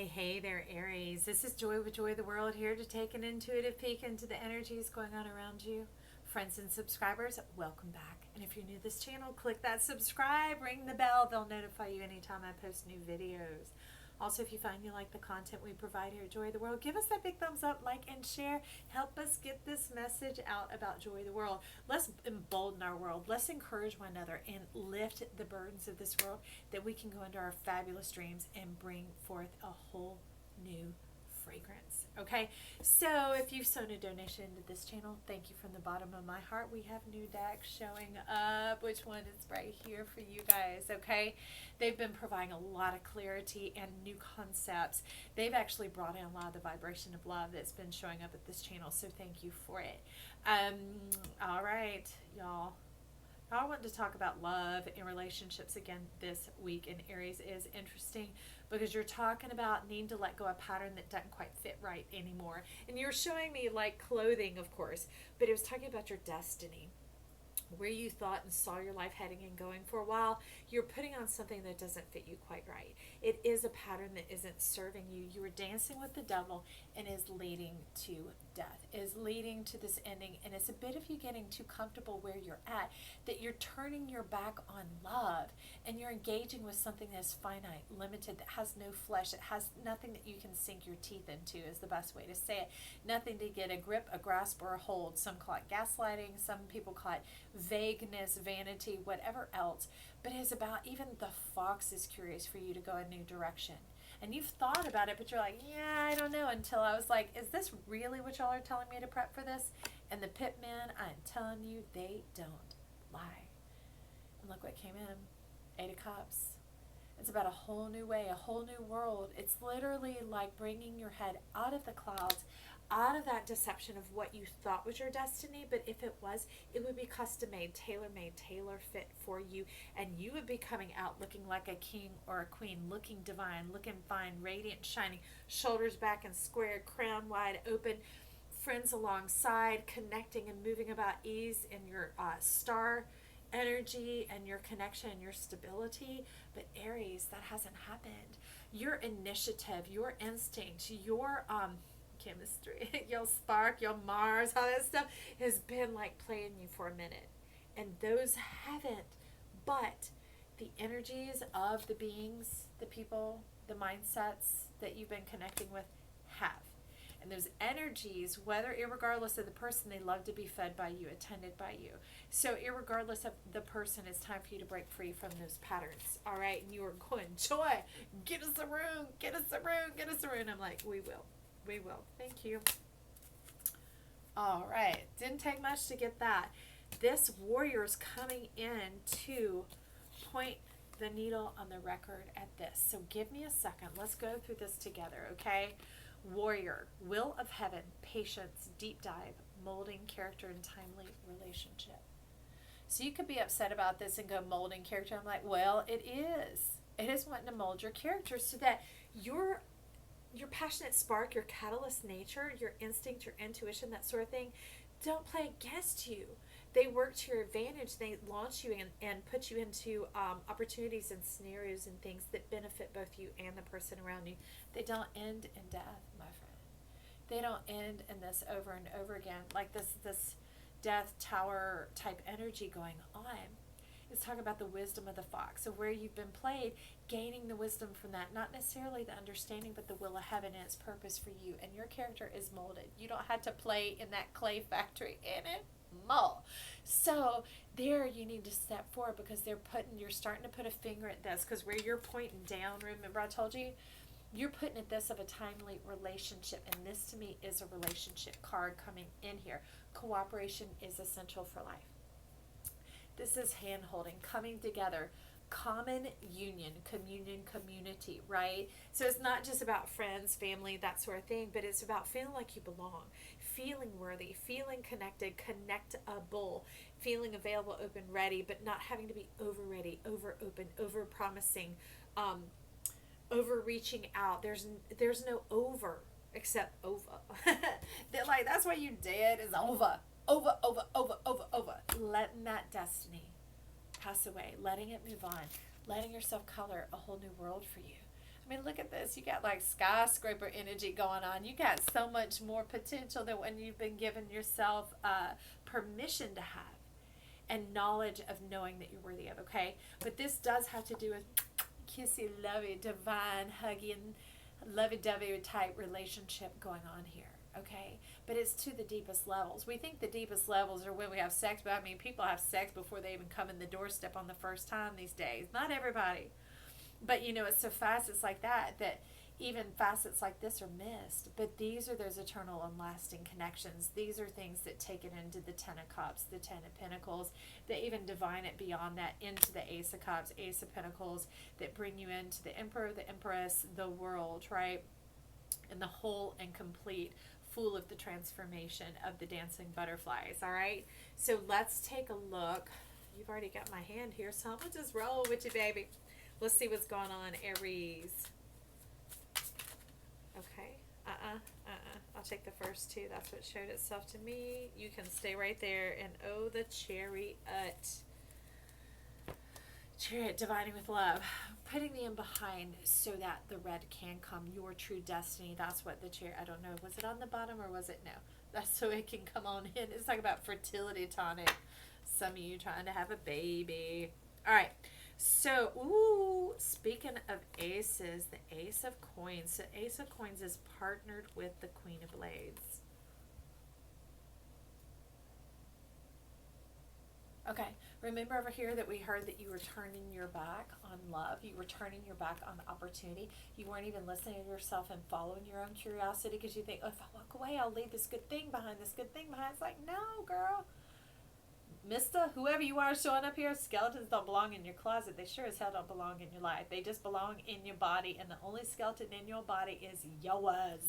Hey there, Aries. This is Joy with Joy of the World, here to take an intuitive peek into the energies going on around you. Friends and subscribers, welcome back. And if you're new to this channel, click that subscribe, ring the bell. They'll notify you anytime I post new videos. Also, if you find you like the content we provide here at Joy of the World, give us that big thumbs up, like, and share. Help us get this message out about Joy of the World. Let's embolden our world. Let's encourage one another and lift the burdens of this world, that we can go into our fabulous dreams and bring forth a whole new fragrance. Okay, so if you've sown a donation into this channel, thank you from the bottom of my heart. We have new decks showing up. Which one is right here for you guys? Okay, they've been providing a lot of clarity and new concepts. They've actually brought in a lot of the vibration of love that's been showing up at this channel, so thank you for it. All right, y'all. I want to talk about love and relationships again this week, and Aries is interesting because you're talking about needing to let go of a pattern that doesn't quite fit right anymore. And you're showing me like clothing, of course, but it was talking about your destiny, where you thought and saw your life heading and going for a while. You're putting on something that doesn't fit you quite right. It is a pattern that isn't serving you. You are dancing with the devil and is leading to death, is leading to this ending. And it's a bit of you getting too comfortable where you're at, that you're turning your back on love and you're engaging with something that's finite, limited, that has no flesh, that has nothing that you can sink your teeth into, is the best way to say it. Nothing to get a grip, a grasp, or a hold. Some call it gaslighting, some people call it vagueness, vanity, whatever else. But it's about, even the fox is curious for you to go a new direction. And you've thought about it, but you're like, yeah, I don't know, until I was like, is this really what y'all are telling me to prep for this? And the pit men, I'm telling you, they don't lie. And look what came in. 8 of Cups. It's about a whole new way, a whole new world. It's literally like bringing your head out of the clouds, out of that deception of what you thought was your destiny. But if it was, it would be custom made, tailor made, tailor fit for you. And you would be coming out looking like a king or a queen, looking divine, looking fine, radiant, shining, shoulders back and square, crown wide open, friends alongside, connecting and moving about ease in your star energy and your connection and your stability. But Aries, that hasn't happened. Your initiative, your instinct, your chemistry, your spark, your Mars, all that stuff has been like playing you for a minute, and those haven't. But the energies of the beings, the people, the mindsets that you've been connecting with have. And those energies, whether irregardless of the person, they love to be fed by you, attended by you. So irregardless of the person, it's time for you to break free from those patterns. All right. And you are going, Joy, get us a room, get us a room, get us a room. I'm like, we will. We will. Thank you. All right. Didn't take much to get that. This warrior is coming in to point the needle on the record at this. So give me a second. Let's go through this together, okay? Warrior, will of heaven, patience, deep dive, molding character and timely relationship. So you could be upset about this and go, molding character. I'm like, well, it is. It is wanting to mold your character so that your passionate spark, your catalyst nature, your instinct, your intuition, that sort of thing, don't play against you. They work to your advantage. They launch you and put you into opportunities and scenarios and things that benefit both you and the person around you. They don't end in death, my friend. They don't end in this over and over again, like this death tower type energy going on. It's talking about the wisdom of the fox. So where you've been played, gaining the wisdom from that, not necessarily the understanding, but the will of heaven and its purpose for you. And your character is molded. You don't have to play in that clay factory anymore. So there you need to step forward, because you're starting to put a finger at this, because where you're pointing down, remember I told you, you're putting at this of a timely relationship. And this to me is a relationship card coming in here. Cooperation is essential for life. This is hand holding, coming together, common union, communion, community, right? So it's not just about friends, family, that sort of thing, but it's about feeling like you belong, feeling worthy, feeling connected, connectable, feeling available, open, ready, but not having to be over ready, over open, over promising, over reaching out. There's no over except over. Like, that's what you did is over. Over. Letting that destiny pass away, letting it move on, letting yourself color a whole new world for you. I mean, look at this. You got like skyscraper energy going on. You got so much more potential than when you've been given yourself permission to have and knowledge of knowing that you're worthy of, okay? But this does have to do with kissy, lovey, divine, hugging, lovey-dovey type relationship going on here, okay? But it's to the deepest levels. We think the deepest levels are when we have sex, but I mean, people have sex before they even come in the doorstep on the first time these days. Not everybody. But you know, it's so facets like that that even facets like this are missed. But these are those eternal and lasting connections. These are things that take it into the Ten of Cups, the Ten of Pentacles, that even divine it beyond that into the Ace of Cups, Ace of Pentacles, that bring you into the Emperor, the Empress, the world, right? And the whole and complete, full of the transformation of the dancing butterflies, all right? So let's take a look. You've already got my hand here, so I'm going to just roll with you, baby. Let's see what's going on, Aries. Okay. I'll take the first two. That's what showed itself to me. You can stay right there. And oh, the chariot. Chariot, dividing with love. Putting the in behind so that the red can come. Your true destiny. That's what the chariot, I don't know. Was it on the bottom or was it? No. That's so it can come on in. It's like about fertility tonic. Some of you trying to have a baby. All right. So, ooh, speaking of aces, the Ace of Coins. So Ace of Coins is partnered with the Queen of Blades. Okay, remember over here that we heard that you were turning your back on love. You were turning your back on opportunity. You weren't even listening to yourself and following your own curiosity because you think, oh, if I walk away, I'll leave this good thing behind, this good thing behind. It's like, no, girl. Mister, whoever you are showing up here, skeletons don't belong in your closet. They sure as hell don't belong in your life. They just belong in your body, and the only skeleton in your body is yours.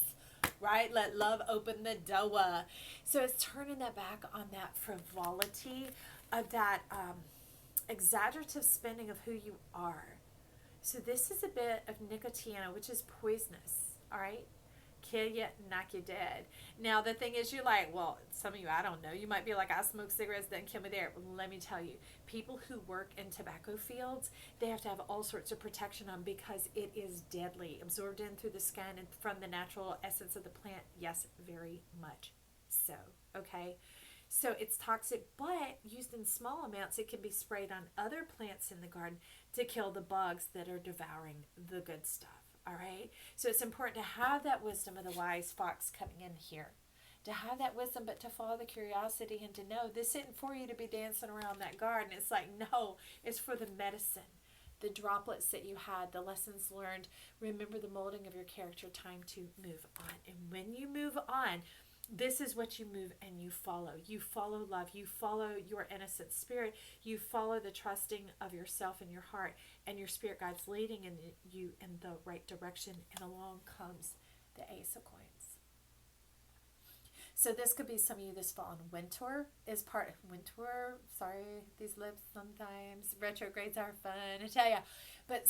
Right? Let love open the door. So it's turning that back on that frivolity of that exaggerative spending of who you are. So this is a bit of nicotina, which is poisonous. All right? Kill you, knock you dead. Now the thing is, you're like, well, some of you, I don't know, you might be like, I smoke cigarettes, then kill me there. Well, let me tell you, people who work in tobacco fields, they have to have all sorts of protection on because it is deadly, absorbed in through the skin and from the natural essence of the plant. Yes, very much so. Okay, so it's toxic, but used in small amounts, it can be sprayed on other plants in the garden to kill the bugs that are devouring the good stuff. All right. So it's important to have that wisdom of the wise fox coming in here. To have that wisdom, but to follow the curiosity and to know this isn't for you to be dancing around that garden. It's like, no, it's for the medicine, the droplets that you had, the lessons learned. Remember the molding of your character, time to move on. And when you move on, this is what you move and you follow. You follow love. You follow your innocent spirit. You follow the trusting of yourself and your heart, and your spirit guides leading in you in the right direction. And along comes the Ace of Coins. So this could be some of you this fall. And winter is part of winter. Sorry, these lips sometimes. Retrogrades are fun, I tell ya. But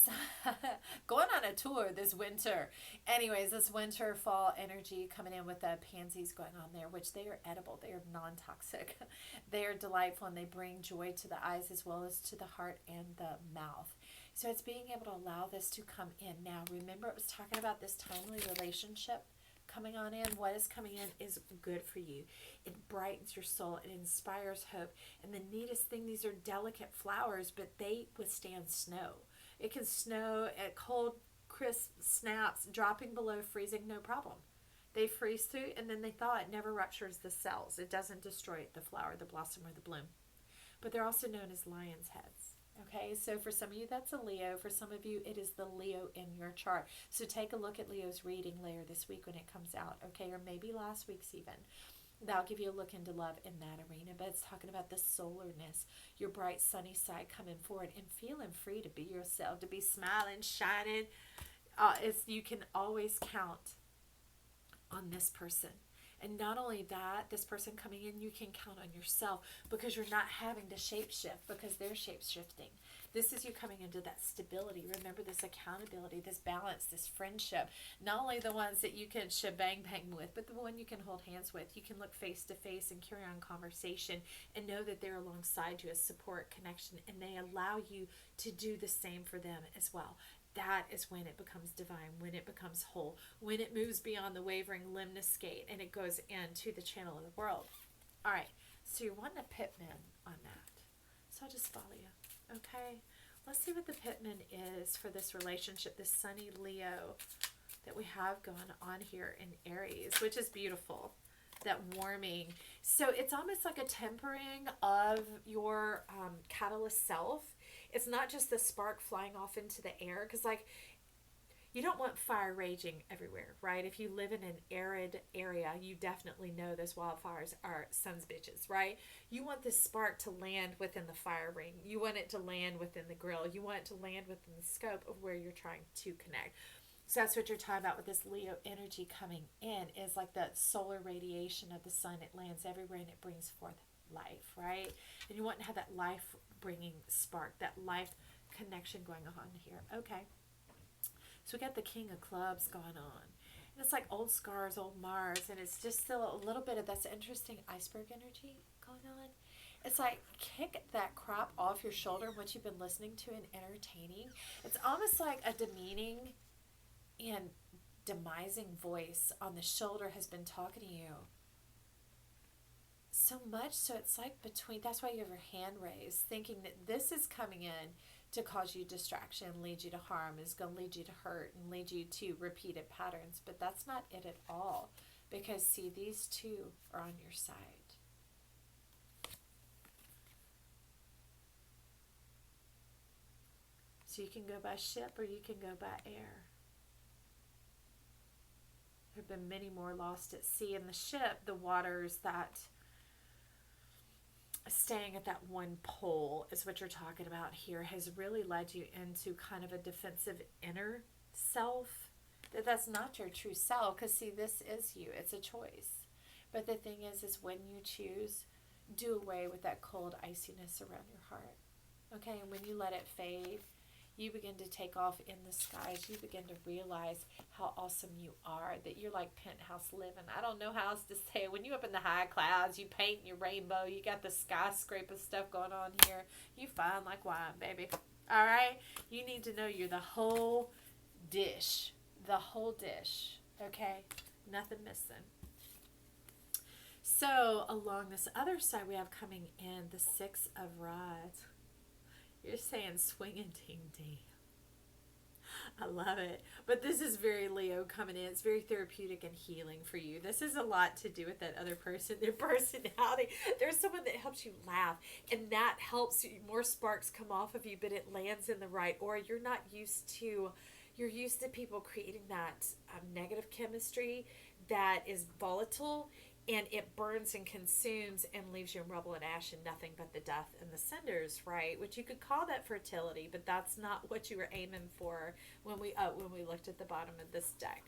going on a tour this winter. Anyways, this winter fall energy coming in with the pansies going on there, which they are edible. They are non-toxic. They are delightful and they bring joy to the eyes as well as to the heart and the mouth. So it's being able to allow this to come in. Now, remember it was talking about this timely relationship coming on in. What is coming in is good for you. It brightens your soul. It inspires hope. And the neatest thing, these are delicate flowers, but they withstand snow. It can snow at cold, crisp snaps, dropping below freezing, no problem. They freeze through and then they thaw. It never ruptures the cells. It doesn't destroy the flower, the blossom, or the bloom. But they're also known as lion's heads. Okay, so for some of you, that's a Leo. For some of you, it is the Leo in your chart. So take a look at Leo's reading later this week when it comes out, okay, or maybe last week's even. That'll give you a look into love in that arena. But it's talking about the solarness, your bright, sunny side coming forward and feeling free to be yourself, to be smiling, shining. You can always count on this person. And not only that, this person coming in, you can count on yourself because you're not having to shapeshift because they're shape-shifting. This is you coming into that stability. Remember this accountability, this balance, this friendship. Not only the ones that you can shebang bang with, but the one you can hold hands with. You can look face to face and carry on conversation and know that they're alongside you as support, connection, and they allow you to do the same for them as well. that is when it becomes divine, when it becomes whole, when it moves beyond the wavering lemniscate gate and it goes into the channel of the world. All right, so you're wanting a pitman on that. So I'll just follow you. Okay, let's see what the pitman is for this relationship, this sunny Leo that we have going on here in Aries, which is beautiful. That warming. So it's almost like a tempering of your catalyst self. It's not just the spark flying off into the air, because like you don't want fire raging everywhere, right? If you live in an arid area, you definitely know those wildfires are sons bitches, right? You want this spark to land within the fire ring. You want it to land within the grill. You want it to land within the scope of where you're trying to connect. So that's what you're talking about with this Leo energy coming in, is like the solar radiation of the sun. It lands everywhere and it brings forth life, right? And you want to have that life bringing spark, that life connection going on here. Okay. So we got the King of Clubs going on. And it's like old scars, old Mars, and it's just still a little bit of this interesting iceberg energy going on. It's like kick that crap off your shoulder, what you've been listening to and entertaining. It's almost like a demeaning and demising voice on the shoulder has been talking to you so much, so it's like between, that's why you have your hand raised, thinking that this is coming in to cause you distraction, lead you to harm, is going to lead you to hurt and lead you to repeated patterns. But that's not it at all, because see, these two are on your side. So you can go by ship or you can go by air. There have been many more lost at sea. In the ship, the waters that staying at that one pole is what you're talking about here, has really led you into kind of a defensive inner self. That's not your true self, because see, this is you. It's a choice. But the thing is when you choose, do away with that cold iciness around your heart. Okay, and when you let it fade, you begin to take off in the skies. You begin to realize how awesome you are, that you're like penthouse living. I don't know how else to say it. When you're up in the high clouds, you paint your rainbow, you got the skyscraper stuff going on here. You fine like wine, baby. All right? You need to know you're the whole dish. The whole dish. Okay? Nothing missing. So, along this other side, we have coming in the Six of Rods. You're saying swing and ding ding. I love it. But this is very Leo coming in. It's very therapeutic and healing for you. This is a lot to do with that other person, their personality. There's someone that helps you laugh, and that helps you, more sparks come off of you, but it lands in the right. Or you're used to people creating that negative chemistry that is volatile, and it burns and consumes and leaves you in rubble and ash and nothing but the death and the cinders, right? Which you could call that fertility, but that's not what you were aiming for when we looked at the bottom of this deck.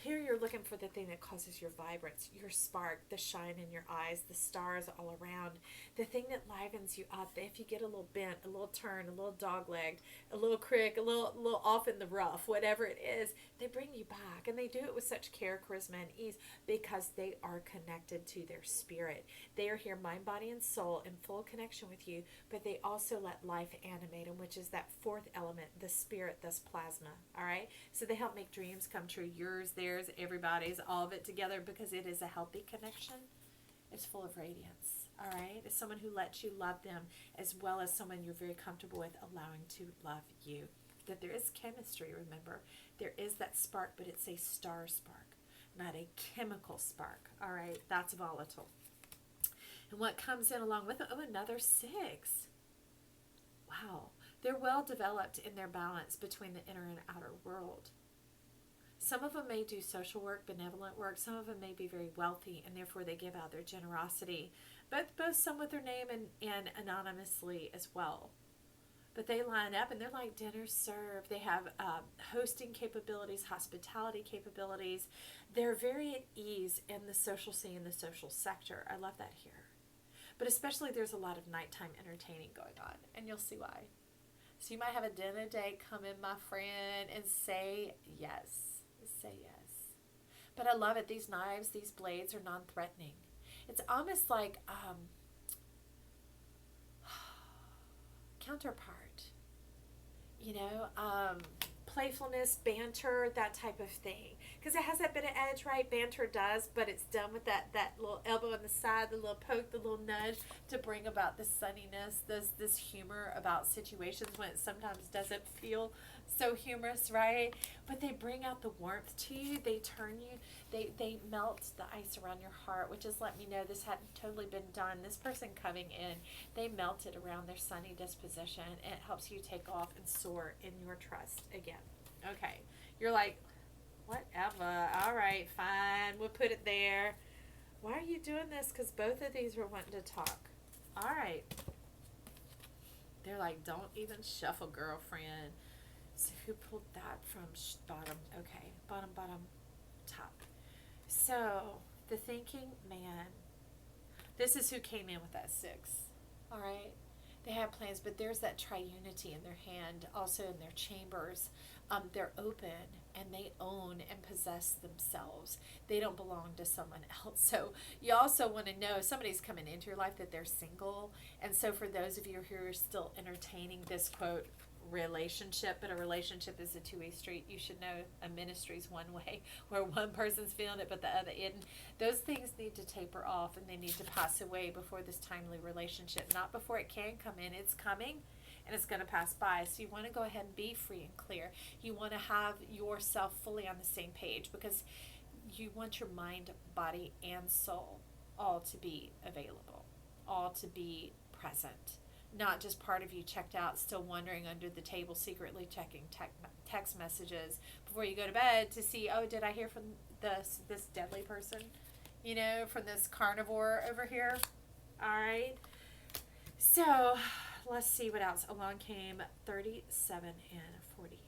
Here you're looking for the thing that causes your vibrance, your spark, the shine in your eyes, the stars all around, the thing that livens you up. If you get a little bent, a little turn, a little dog-legged, a little crick, a little off in the rough, whatever it is, they bring you back. And they do it with such care, charisma, and ease, because they are connected to their spirit. They are here, mind, body, and soul, in full connection with you, but they also let life animate them, which is that fourth element, the spirit, thus plasma. All right? So they help make dreams come true. Yours, theirs, everybody's, all of it together, because it is a healthy connection. It's full of radiance. All right? It's someone who lets you love them, as well as someone you're very comfortable with allowing to love you. That there is chemistry, remember. There is that spark, but it's a star spark, not a chemical spark. All right? That's volatile. And what comes in along with it? Oh, another 6. Wow. They're well developed in their balance between the inner and outer world. Some of them may do social work, benevolent work. Some of them may be very wealthy, and therefore they give out their generosity. But both some with their name and anonymously as well. But they line up, and they're like dinner served. They have hosting capabilities, hospitality capabilities. They're very at ease in the social scene, the social sector. I love that here. But especially there's a lot of nighttime entertaining going on, and you'll see why. So you might have a dinner date come in, my friend, and say yes. Say yes. But I love it. These knives, these blades are non-threatening. It's almost like counterpart. You know, playfulness, banter, that type of thing. Because it has that bit of edge, right? Banter does, but it's done with that little elbow on the side, the little poke, the little nudge to bring about the sunniness, this humor about situations when it sometimes doesn't feel so humorous, right? But they bring out the warmth to you. They turn you, they melt the ice around your heart, which is let me know this hadn't totally been done. This person coming in, they melt it around their sunny disposition, and it helps you take off and soar in your trust again. Okay, you're like, whatever, all right, fine, we'll put it there. Why are you doing this? Because both of these were wanting to talk. All right. They're like, don't even shuffle, girlfriend. So who pulled that from bottom? Okay, bottom, top. So the thinking man, this is who came in with that 6. All right. They have plans, but there's that triunity in their hand, also in their chambers. They're open and they own and possess themselves. They don't belong to someone else. So you also want to know somebody's coming into your life that they're single. And so for those of you who are still entertaining this quote, relationship, but a relationship is a two-way street. You should know a ministry's one way where one person's feeling it but the other isn't. Those things need to taper off and they need to pass away before this timely relationship, not before it can come in. It's coming and it's going to pass by. So you want to go ahead and be free and clear. You want to have yourself fully on the same page because you want your mind, body, and soul all to be available, all to be present. Not just part of you checked out, still wandering under the table, secretly checking text messages before you go to bed to see, oh, did I hear from this deadly person? You know, from this carnivore over here. All right. So let's see what else. Along came 37 and 48.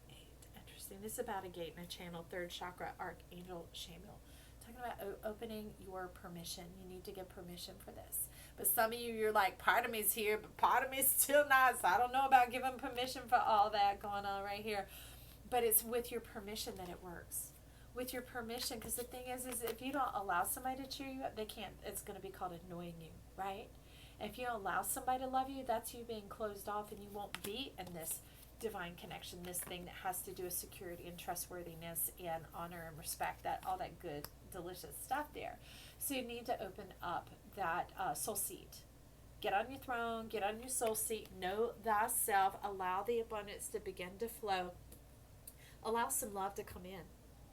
Interesting. This is about a gate in a channel, 3rd chakra, Archangel Shamuel. Talking about opening your permission. You need to get permission for this. But some of you, you're like, part of me's here, but part of me's still not. So I don't know about giving permission for all that going on right here. But it's with your permission that it works. With your permission, because the thing is if you don't allow somebody to cheer you up, they can't. It's going to be called annoying you, right? If you don't allow somebody to love you, that's you being closed off, and you won't be in this divine connection, this thing that has to do with security and trustworthiness and honor and respect, that all that good, delicious stuff there. So you need to open up that soul seat. Get on your throne, get on your soul seat, know thyself, allow the abundance to begin to flow. Allow some love to come in.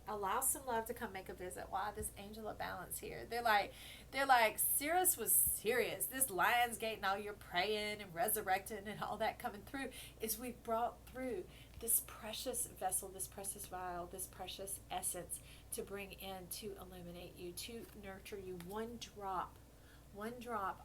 Allow some love to come make a visit. Wow, this angel of balance here. They're like, Sirius was serious. This Lion's Gate and all your praying and resurrecting and all that coming through is we've brought through this precious vessel, this precious vial, this precious essence to bring in, to illuminate you, to nurture you. One drop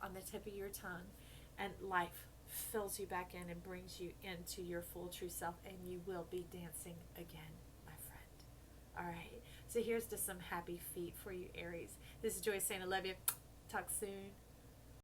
on the tip of your tongue, and life fills you back in and brings you into your full true self, and you will be dancing again, my friend. All right, so here's to some happy feet for you, Aries. This is Joy saying I love you. Talk soon.